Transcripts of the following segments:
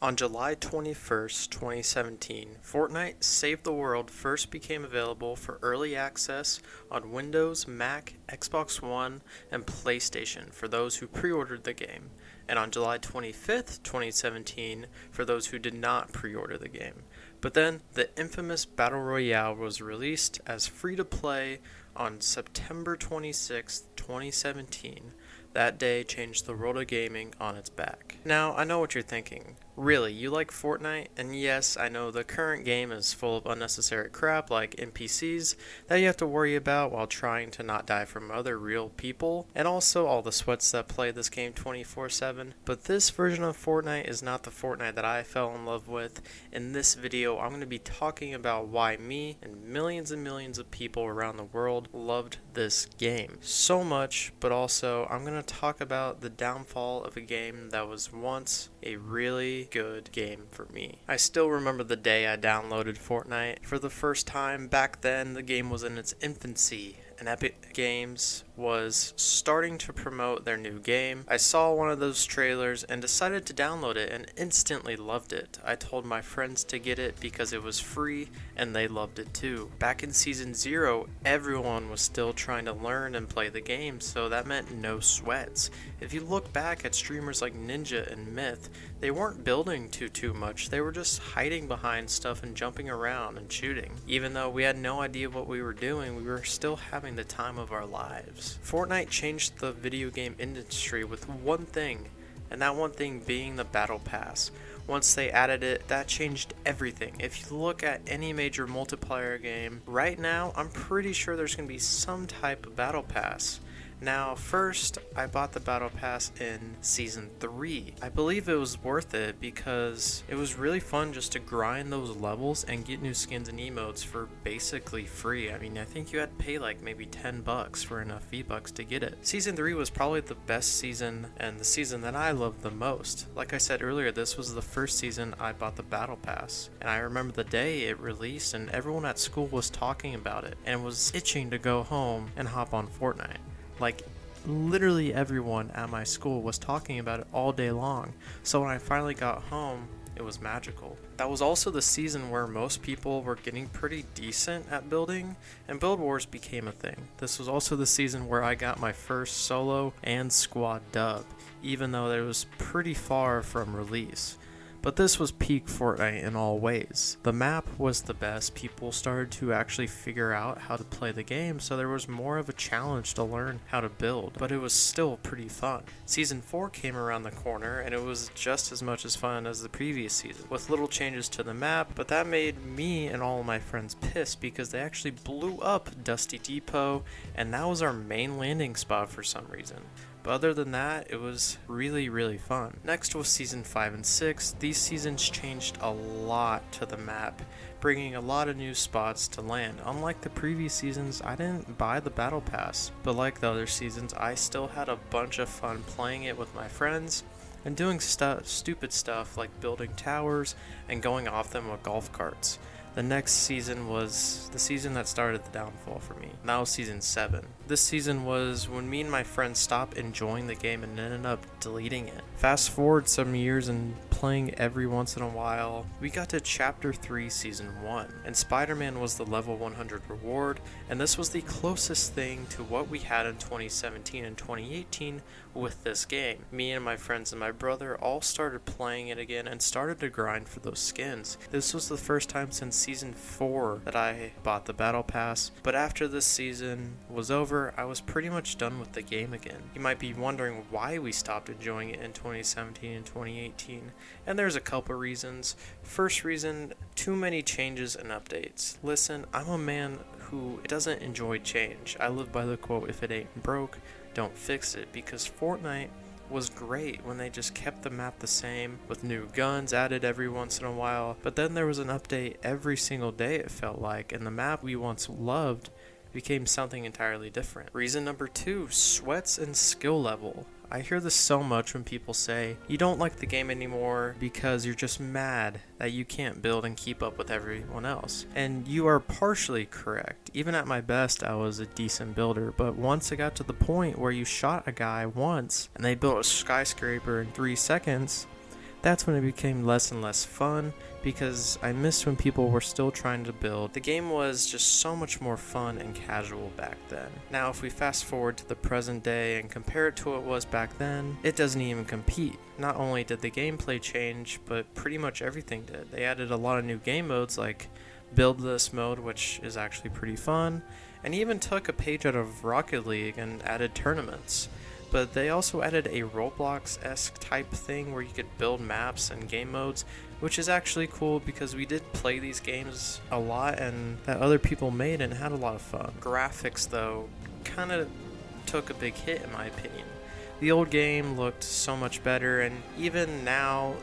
On July 21st, 2017, Fortnite Save the World first became available for early access on Windows, Mac, Xbox One, and PlayStation for those who pre-ordered the game, and on July 25th, 2017 for those who did not pre-order the game. But then, the infamous Battle Royale was released as free-to-play on September 26th, 2017. That day changed the world of gaming on its back. Now, I know what you're thinking. Really, you like Fortnite? And yes, I know the current game is full of unnecessary crap like NPCs that you have to worry about while trying to not die from other real people, and also all the sweats that play this game 24/7. But this version of Fortnite is not the Fortnite that I fell in love with. In this video, I'm going to be talking about why me and millions of people around the world loved this game so much, but also I'm going to talk about the downfall of a game that was once a really good game for me. I still remember the day I downloaded Fortnite for the first time. Back then, the game was in its infancy, and Epic Games was starting to promote their new game. I saw one of those trailers and decided to download it and instantly loved it. I told my friends to get it because it was free and they loved it too. Back in Season 0, everyone was still trying to learn and play the game, so that meant no sweats. If you look back at streamers like Ninja and Myth, they weren't building too much, they were just hiding behind stuff and jumping around and shooting. Even though we had no idea what we were doing, we were still having the time of our lives. Fortnite changed the video game industry with one thing, and that one thing being the Battle Pass. Once they added it, that changed everything. If you look at any major multiplayer game, right now, I'm pretty sure there's going to be some type of Battle Pass. Now, first, I bought the Battle Pass in Season 3. I believe it was worth it because it was really fun just to grind those levels and get new skins and emotes for basically free. I mean, I think you had to pay like maybe $10 for enough V-Bucks to get it. Season 3 was probably the best season and the season that I loved the most. Like I said earlier, this was the first season I bought the Battle Pass. And I remember the day it released and everyone at school was talking about it and was itching to go home and hop on Fortnite. Like, literally everyone at my school was talking about it all day long. So when I finally got home, it was magical. That was also the season where most people were getting pretty decent at building, and Build Wars became a thing. This was also the season where I got my first solo and squad dub, even though it was pretty far from release. But this was peak Fortnite in all ways. The map was the best, people started to actually figure out how to play the game, so there was more of a challenge to learn how to build, but it was still pretty fun. Season 4 came around the corner, and it was just as much as fun as the previous season, with little changes to the map, but that made me and all of my friends pissed because they actually blew up Dusty Depot, and that was our main landing spot for some reason. But other than that, it was really fun. Next was Season 5 and 6. These seasons changed a lot to the map, bringing a lot of new spots to land. Unlike the previous seasons, I didn't buy the Battle Pass, but like the other seasons, I still had a bunch of fun playing it with my friends and doing stupid stuff like building towers and going off them with golf carts. The next season was the season that started the downfall for me. That was Season 7. This season was when me and my friends stopped enjoying the game and ended up deleting it. Fast forward some years and playing every once in a while, we got to Chapter 3 Season 1, and Spider-Man was the level 100 reward, and this was the closest thing to what we had in 2017 and 2018 with this game. Me and my friends and my brother all started playing it again and started to grind for those skins. This was the first time since Season 4 that I bought the Battle Pass, but after this season was over, I was pretty much done with the game again. You might be wondering why we stopped enjoying it in 2017 and 2018, and there's a couple reasons. First reason, too many changes and updates. Listen, I'm a man who doesn't enjoy change. I live by the quote, if it ain't broke, don't fix it, because Fortnite was great when they just kept the map the same, with new guns added every once in a while, but then there was an update every single day it felt like, and the map we once loved became something entirely different. Reason number 2, sweats and skill level. I hear this so much when people say, you don't like the game anymore because you're just mad that you can't build and keep up with everyone else. And you are partially correct. Even at my best, I was a decent builder, but once it got to the point where you shot a guy once and they built a skyscraper in 3 seconds, that's when it became less and less fun, because I missed when people were still trying to build. The game was just so much more fun and casual back then. Now if we fast forward to the present day and compare it to what it was back then, it doesn't even compete. Not only did the gameplay change, but pretty much everything did. They added a lot of new game modes like build list mode, which is actually pretty fun, and even took a page out of Rocket League and added tournaments. But they also added a Roblox-esque type thing where you could build maps and game modes, which is actually cool because we did play these games a lot and that other people made and had a lot of fun. Graphics, though, kind of took a big hit in my opinion. The old game looked so much better, and even now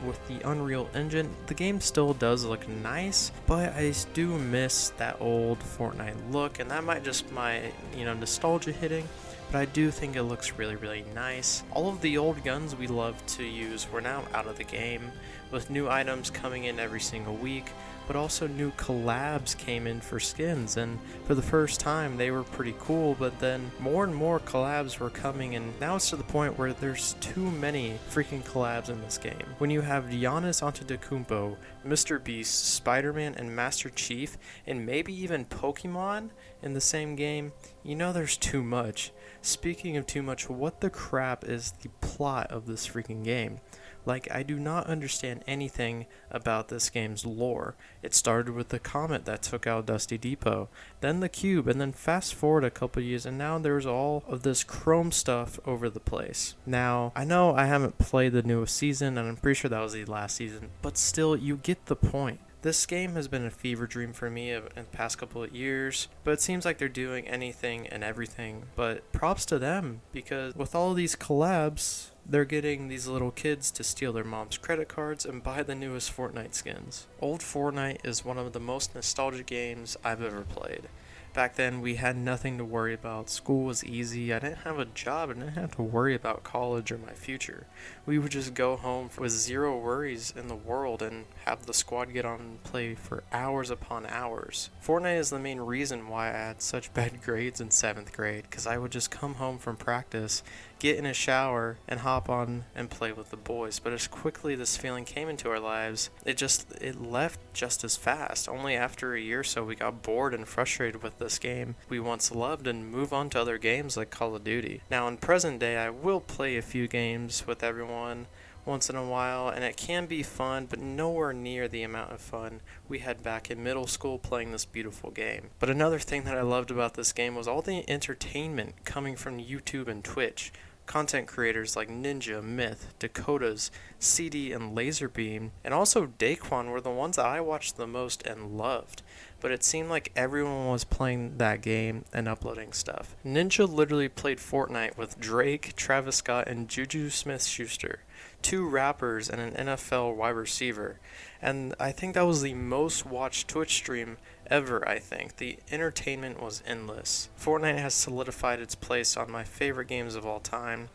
with the Unreal Engine, the game still does look nice, but I do miss that old Fortnite look, and that might just my nostalgia hitting. But I do think it looks really, really nice. All of the old guns we loved to use were now out of the game, with new items coming in every single week, but also new collabs came in for skins, and for the first time they were pretty cool, but then more and more collabs were coming, and now it's to the point where there's too many freaking collabs in this game. When you have Giannis Antetokounmpo, Mr. Beast, Spider-Man, and Master Chief, and maybe even Pokemon in the same game, you know there's too much. Speaking of too much, what the crap is the plot of this freaking game? Like, I do not understand anything about this game's lore. It started with the comet that took out Dusty Depot, then the cube, and then fast forward a couple years, and now there's all of this chrome stuff over the place. Now, I know I haven't played the newest season, and I'm pretty sure that was the last season, but still, you get the point. This game has been a fever dream for me in the past couple of years, but it seems like they're doing anything and everything. But props to them, because with all these collabs, they're getting these little kids to steal their mom's credit cards and buy the newest Fortnite skins. Old Fortnite is one of the most nostalgic games I've ever played. Back then, we had nothing to worry about. School was easy. I didn't have a job. I didn't have to worry about college or my future. We would just go home with zero worries in the world and have the squad get on and play for hours upon hours. Fortnite is the main reason why I had such bad grades in 7th grade, because I would just come home from practice, get in a shower, and hop on and play with the boys. But as quickly this feeling came into our lives, it left just as fast. Only after a year or so we got bored and frustrated with this game we once loved and move on to other games like Call of Duty. Now in present day, I will play a few games with everyone once in a while, and it can be fun, but nowhere near the amount of fun we had back in middle school playing this beautiful game. But another thing that I loved about this game was all the entertainment coming from YouTube and Twitch. Content creators like Ninja, Myth, Dakotas, CD, and Laserbeam, and also Daquan were the ones that I watched the most and loved. But it seemed like everyone was playing that game and uploading stuff. Ninja literally played Fortnite with Drake, Travis Scott, and Juju Smith-Schuster, 2 rappers and an NFL wide receiver. And I think that was the most watched Twitch stream ever, I think. The entertainment was endless. Fortnite has solidified its place on my favorite games of all time,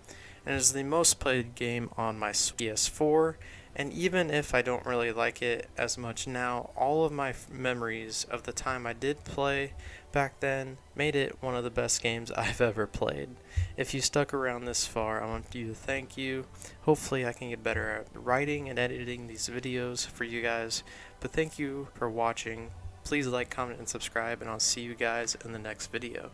and is the most played game on my PS4. And even if I don't really like it as much now, all of my memories of the time I did play back then made it one of the best games I've ever played. If you stuck around this far, I want you to thank you. Hopefully I can get better at writing and editing these videos for you guys. But thank you for watching. Please like, comment, and subscribe, and I'll see you guys in the next video.